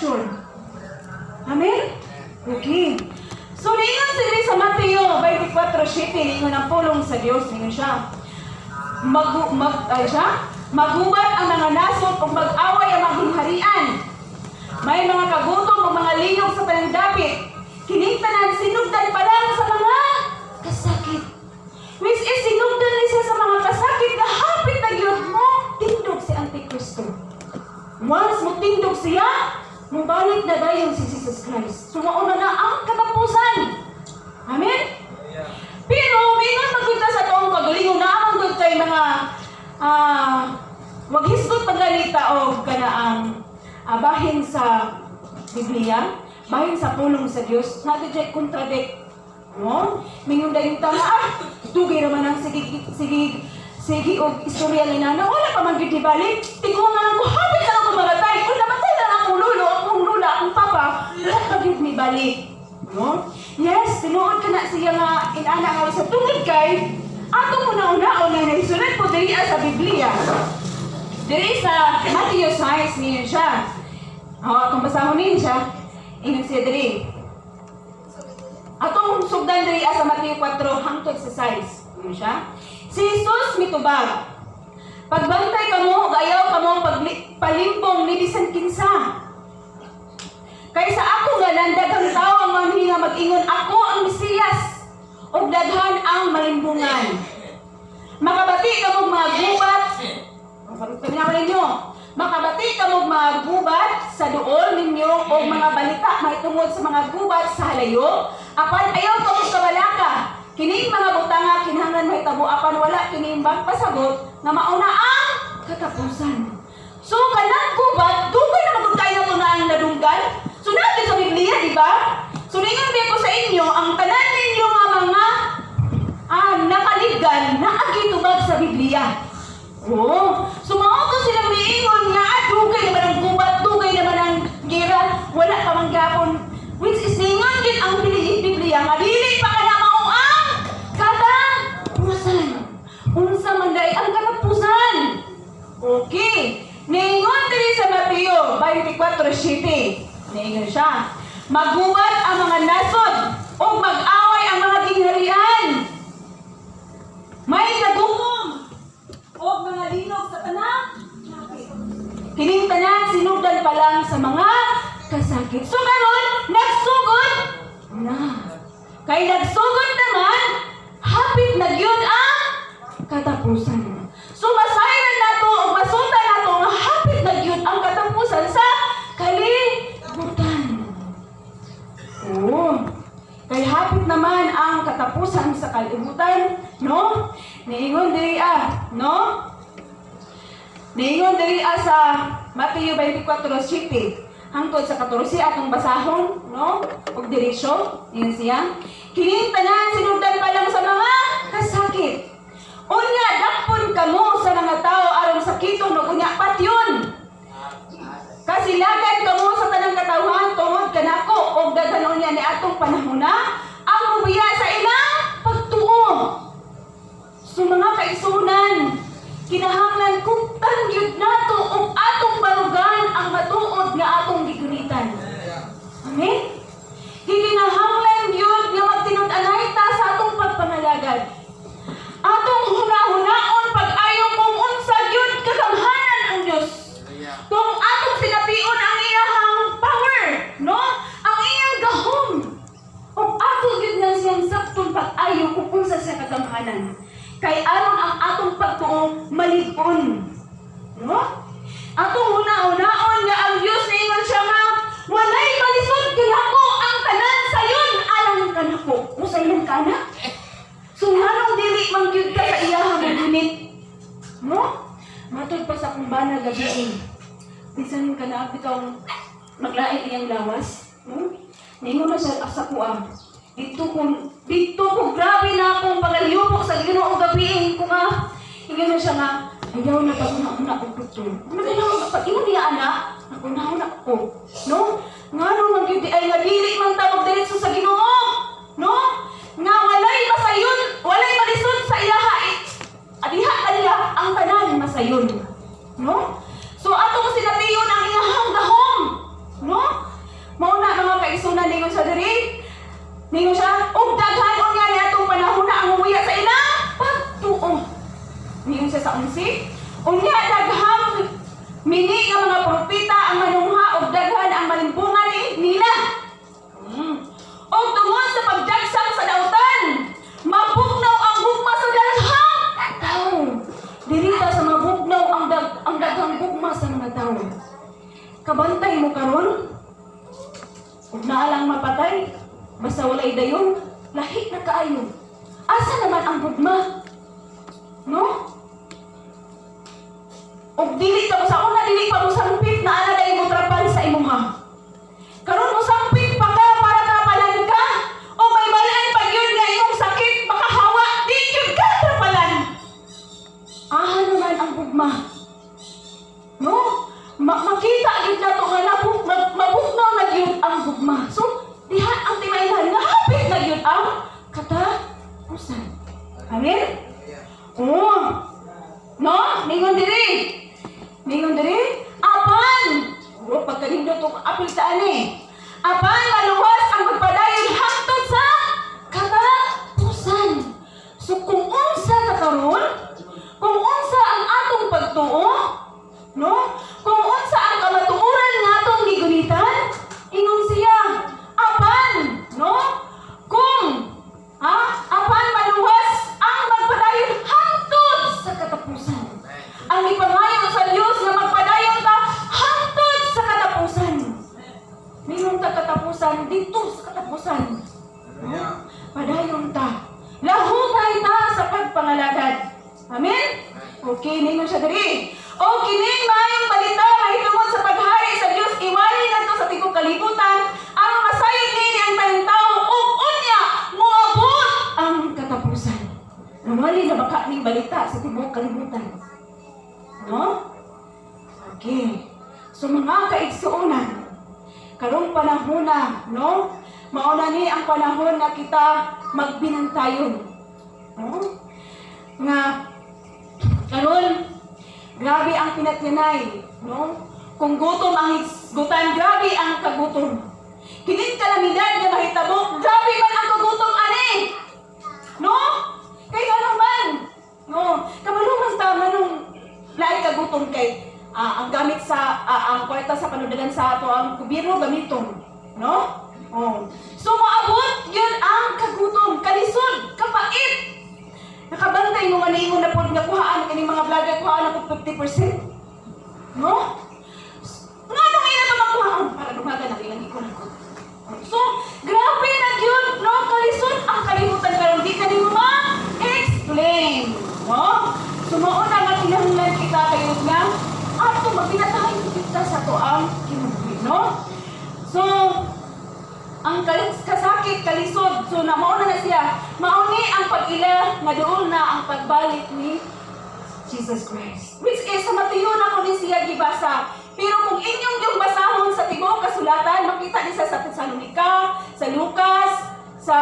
rapture. Amen? Okay. So, niingon sila sa Mateo 24:7, niingon ang pulong sa Diyos, niingon siya. Magubat ang mga nasod o mag-away ang mga gingharian. May mga kagutom o mga liyog sa tanang dapit. Kining tanan sinugdan pa lang sa mga kasakit. Which is sinugdan ni siya sa mga kasakit na hapit na gyud mo tindog si Antikristo. Once mo tindog siya, mabalik na dayon si Jesus Christ. So mauna na ang katapusan. Amen? Pero mingon magkunta sa toong kagalingon na ang good kay mga wag hisgot paggalita o kanaang bahin sa Biblia, bahin sa pulong sa Dios, nato jay contradict. No? Mingon dayon tama, dugay naman ang sige og istorya ni nana, wala pa man gyud ibalik. Tingong na ko hapit na ako magatay. Kung namatay na akong lolo, akong lula, akong papa, wala pa gyud mi balik. No? Yes, tinuod ka na siya nga inana nga sa tungod kay ato mo na una-una na isunod po diri sa Biblia. Diri sa Matthew 6 niya siya. Kung basahon niya siya, ingon siya diri. Atong sugdan diri sa Matthew 4 hangtod sa 6. Ingon siya. Si Jesus mitubag. Pagbantay kamo, gayaw kamo palimpong ni bisan kinsa. Kaysa ako nga landagang tao ang manhinga mag-ingon, ako ang Mesiyas, o daghan ang malimbungan. Makabati ka mong mga gubat, makabati ka mong mga gubat sa duol ninyo o mga balita mahitungod sa mga gubat sa halayo, apan ayaw ka mong kabalaka. Kining mga butanga kinahanglan mahitabo apan wala kining pasagot nga mauna ang katapusan. So kanang gubat, dugay na magkaya na to na ang nadunggan. So natin sa Biblia, di ba? So ningon ko sa inyo, ang tanan ninyo nga mga nakaligan na agitubag sa Biblia. Oh, so mauto silang miingon nga dugay naman ang gubat, dugay naman ang gira, wala pa man gapon. Which is ningon din ang Biblia nga dili pa kana mao ang katapusan. Unsa man dai ang katapusan? Okay. Ningon diri sa Mateo 24:7. Ningon siya. Magubat ang mga nasod o mag-away ang mga gingharian. May kagutom o mga linog sa tanan. Kining tanan sinugdan pa lang sa mga kasakit. So karon nagsugod na. Kay nagsugod naman, hapit na gyud ang katapusan. So masayran nato o masundan nato nga hapit na gyud ang katapusan sa kalibutan. Oo. Kay hapit naman ang katapusan sa kalibutan, no? Niingon diri no? Niingon diri sa Mateo 24:7 hangtod sa 14 atong basahon, no? Og diretso, yun siya. Kining tanan sinugdan pa lang sa mga kasakit. Unya dakpon kamo sa mga tao aron sakiton ug unya patyon. Kasilagan kamo sa tanang katawhan tungod kanako og daghanon niya ni atong panahona ang mubiya sa ilang pagtuo. So mga kaisunan, kinahanglan kutang gyud nato og atong barugan ang matuod nga atong gigunitan. Amen? Kinahanglan gyud nga magtinud-anay ta sa atong pagpangalagad. Atong huna-hunaon pag-ayo kung unsa gyud kagamhanan ang Dios. Kung atong sination ang iyahang power, no? Ang iyang gahom. O ato gyud nga siyang saktong pag-ayo kung unsa sa kagamhanan. Kay aron ang atong pagtuo malig-on. No? Atong huna-hunaon nga ang Dios niingon siya nga walay malisod kanako ang tanan sayon alang kanako. Usayon kana? So nganong dili man gyud ka sa iyahang gunit? No? Matod pa sa akong bana gabi. Bisan ka na bitaw maglain iyang lawas. No? Ningon na siya sa kuang. Dito ko grabe na akong pagaliyupok sa Ginoo gabi ko nga. Ingon na siya nga ayaw na pag-una ko puto. Pag ingon niya anak, nakunaon ako. No? Ngano man gyud ay nga dili man tawag diretso sa Ginoo. No? Nga walay masayon, walay malisod sa ilaha. Adiha kaniya ang tanan masayon. No? So atong sinatiyon ang iyahang gahom. No? bantay mo karon. Kung naalang mapatay, basta walay dayon, lahi na kaayo. Asa naman ang gugma? No? O dili ka mo sa una, dili pa mo sampit na ala dahil mo trapan sa imuha. Karon mo sampit pa ka para trapalan ka. O may balaan pag yun nga imong sakit, makahawa, di yun ka trapalan. Naman ang gugma. No? Makita yun na ito nga mabugnaw na yun ang gugma. So, diha ang timaylan, nahapit na yun ang katapusan. Amen? Oo. No? Ningon diri. Ningon diri. Apan! O, pagkalindo itong apil sa ani. Apan, maluwas ang magpadayon hangtod sa katapusan. So, kung unsa kakaroon, kung unsa ang atong pagtuo, no? Kung unsa ang kamatuoran nga atong gigunitan, ingon siya, apan, no? Kung, apan maluwas ang magpadayon hangtod sa katapusan. Ang ipangayo sa Diyos na magpadayon ka hangtod sa katapusan. Mayroon ka katapusan dito sa katapusan. No? Padayon ta. Lahutay ta sa pagpangalagad. Amen? Okay, ningon siya diri. O kining maayong balita mahitungod sa paghari sa Dios iwali ngadto sa tibuok kalibutan ang masayod nini ang tayong tao ug unya moabot ang katapusan. Nawali na baka ning balita sa tibuok kalibutan. No? Okay. So mga kaigsuonan, karong panahon na, no? Mauna ni ang panahon na kita magbinantayon. No? Nga karon grabe ang pinatyanay, no? Kung gutom ang hisgutan, grabe ang kagutom. Kining kalamidad nga mahitabo, grabe man ang kagutom ani. No? Kaya naman, no? Kamaluman ta manong lain kagutom kay ang gamit sa ang kwarta sa panudalan sa ato ang gobyerno gamiton, no? Oh. So maabot yun ang kagutom, kalisod, kapait. Nakabantay mo nga niingon na po nga kuhaan kining mga vlogger kuhaan na po 50%. No? Nga nung ina pa makuhaan para dumaga na ilang ikon ako. So, grabe na yun, no? Kalisod ang kalimutan karon di ka nimo ma-explain, no? So, mauna nga kinahanglan kita kayo nga ato magpinatahay kita sa to ang kinubuhi, no? So, ang kasakit, kalisod, so mauna na siya. Mauni ang pag-ila, nga doon na ang pagbalik ni Jesus Christ. Which is, sa Mateo na ko ni siya gibasa. Pero kung inyong yung basahon sa tibuok kasulatan, makita ni sa Tesalonica, sa Lucas, sa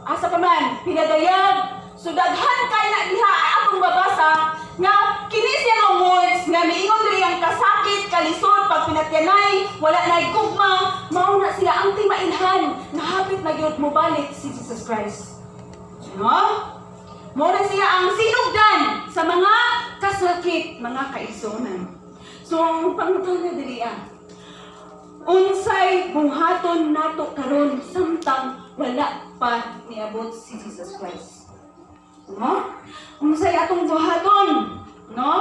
asa pa man, pinadayag. So daghan kay na diha akong babasa nga kini siya nga words nga miingon diri ang kasakit, kalisod, pag pinatyanay, wala na gugma, mao na siya ang timailhan nga hapit na gyud mo balik si Jesus Christ. No? Mao na siya ang sinugdan sa mga kasakit, mga kaigsuonan. So ang pangutana diri unsay buhaton nato karon samtang wala pa niabot si Jesus Christ. No? Unsay atong buhaton, no?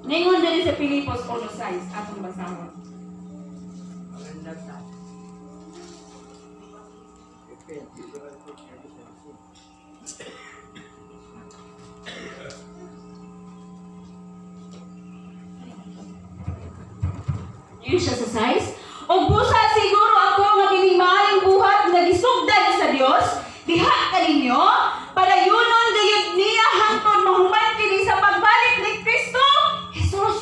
Ningon diri sa Pilipos 4:6 atong basahon. Yun siya sa size. O busa siguro ako nga kining maayong buhat nga gisugdan sa Dios, diha kaninyo, padayunon gayud niya hangtod mahuman kini sa pagbalik ni Kristo Jesus.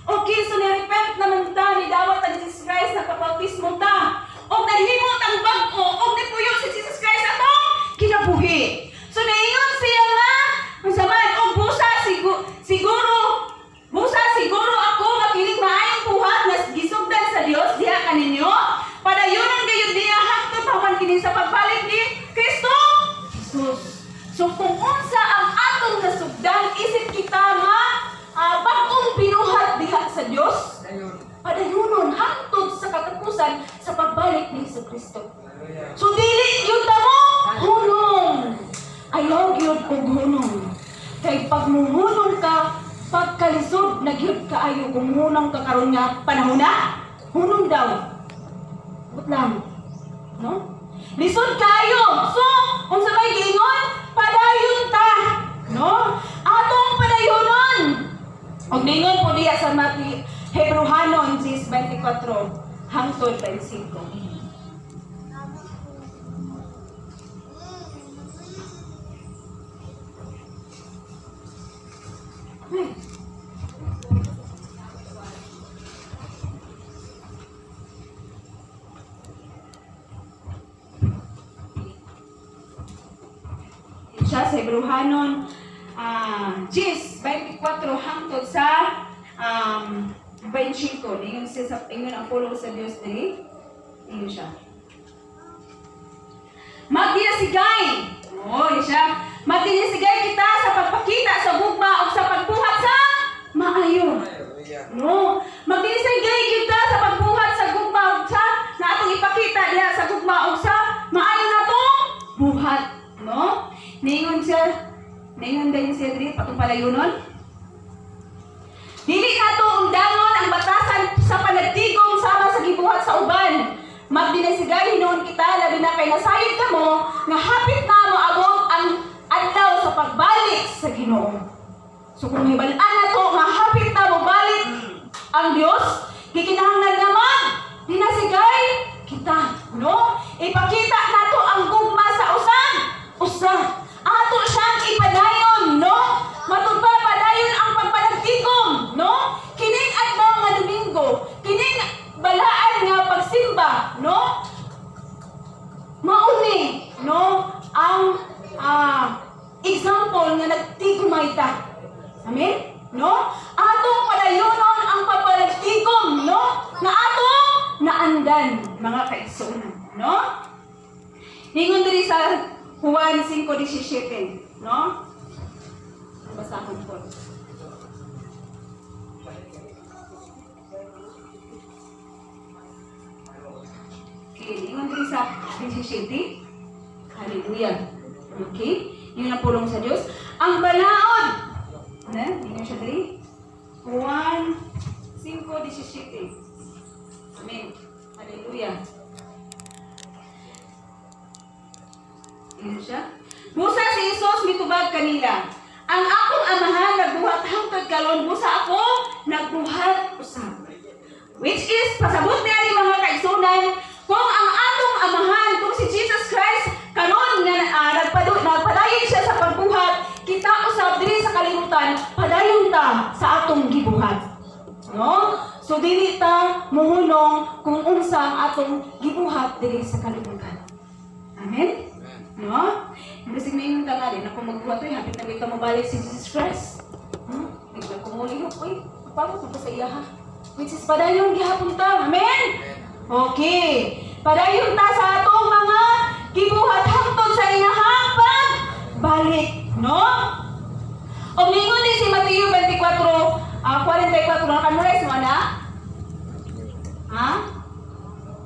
Okay, so ni-repent naman ta, ni dawat ang Jesus Christ na kapautismo ta. O nahimot ang bag-o, o nipuyo si Jesus Christ atong kinabuhi. So naingon siya nga, masaman, o busa siguro ako makinig maayong buhat na gisugdan sa Dios, diha kaninyo, padayunon gayud niya hangtod mahuman kini sa pagbalik ni Kristo Jesus. So kung unsa ang atong nasugdan, isip kita nga bagong binuhat diha sa Dios, padayunon hangtod sa katapusan sa pagbalik ni Kristo. So dili yun ta mo hunong. Ayaw gyud og hunong. Kay pag muhunong ka, pagkalisod, nagyud kaayo kung hunong ka karon nga panahon na. Hunong daw. But lang. No? Lisod kayo. So, kung sa may giingon, padayon ta. No? Atong padayonon. Og ningon po diya sa Hebrehanon 10:24 hangtod 25. Siya sa Hebrehanon 10:24 hangtod sa 25. Ingon ang pulong sa Dios diri. Ingon siya. Magdinasigay. Siya. Magdinasigay kita sa pagpakita sa gugma o sa pagbuhat sa maayo. No. Magdinasigay kita sa pagbuhat sa gugma o sa na atong ipakita diha sa gugma o sa maayo natong buhat. No? Ningon din siya diri patong palayunon. Dili nato undangon ang batasan sa panagtigom sama sa gibuhat sa uban. Magdinasigay hinuon kita labi na kay nasayod kamo nga hapit na moabot ang adlaw sa pagbalik sa Ginoo. So kung hibal-an nato nga hapit na mobalik ang Dios, gikinahanglan nga magdinasigay kita, no? Ipakita nato ang gugma sa usa. Ato siyang ipadayon, no? Matod pa padayon ang pagpanagtigom, no? Kining adlaw nga Domingo, kining balaan nga pagsimba, no? Mauni, no? Ang example nga nagtigumay ta. Amen? No? Atong padayonon ang pagpanagtigom, no? Na atong naandan, mga kaigsunan, no? Hingon diri sa Juan 5:17, no? Basahon po. Okay, ingon diri sa 17. Hallelujah. Okay? Yun ang pulong sa Diyos. Ang balaod. Ingon siya diri. Juan 5:17. Amen. Hallelujah. Ingon siya. Busa si Jesus mitubag kanila. Ang akong amahan nagbuhat hangtod karon, busa ako nagbuhat usab. Which is pasabot niya ni mga kaigsunan, kung ang atong amahan, kung si Jesus Christ karon nga nagpadayon siya sa pagbuhat, kita usab diri sa kalibutan, padayon ta sa atong gibuhat. No? So dili ta muhunong kung unsa ang atong gibuhat diri sa kalibutan. Amen. No? Kasi ngayon tangali na kung magbuhat ay hapit na kita mabalik si Jesus Christ. Bigla ko muli oy, paano ko sa iya ha? Which is padayon gihapon ta. Amen. Okay. Padayon ta sa atong mga gibuhat hangtod sa iyahang pagbalik, no? O mingon din si Mateo 24:44 na kanulay mo na? Ha?